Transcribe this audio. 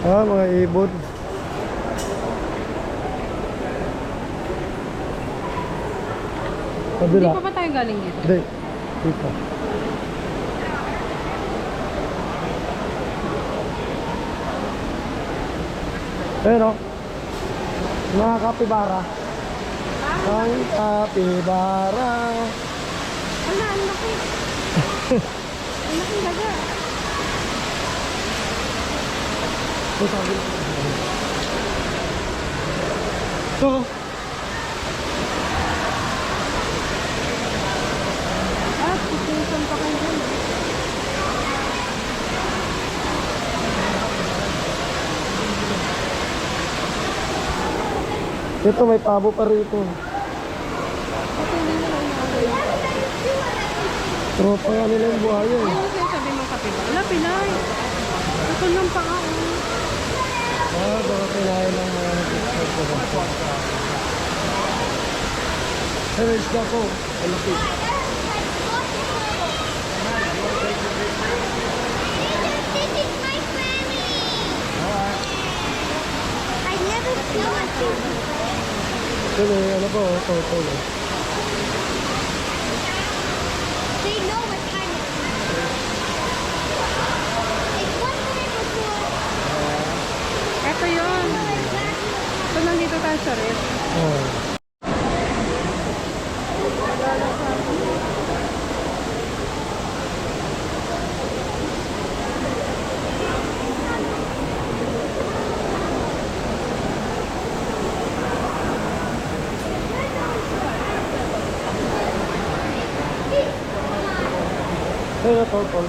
Ah, mga ibon. Hindi Kabila. pa ba tayo galing dito? Hindi. Dito. Pero, mga kapibara. Ang kapibara. Wala, ang laki. Ang laki daga. So, Ah, pupunsan pa kayo dun. ito may pabo pa rito. Kasi hindi nila inaaway. Tropa nga nila yung buhaya eh. Ano sa'yo sabi mo kapila? Wala, Pilay. Ito ng paa. Ah, baka kinain ng mga nag-explore. Pero isda ko, malaki. This is my family. I never seen a chicken. Ito eh, ano ba, toto eh. They know what time it is. It's 1 minute before. Ito yun. So, nandito tayo sa red. Oh. Pero toto.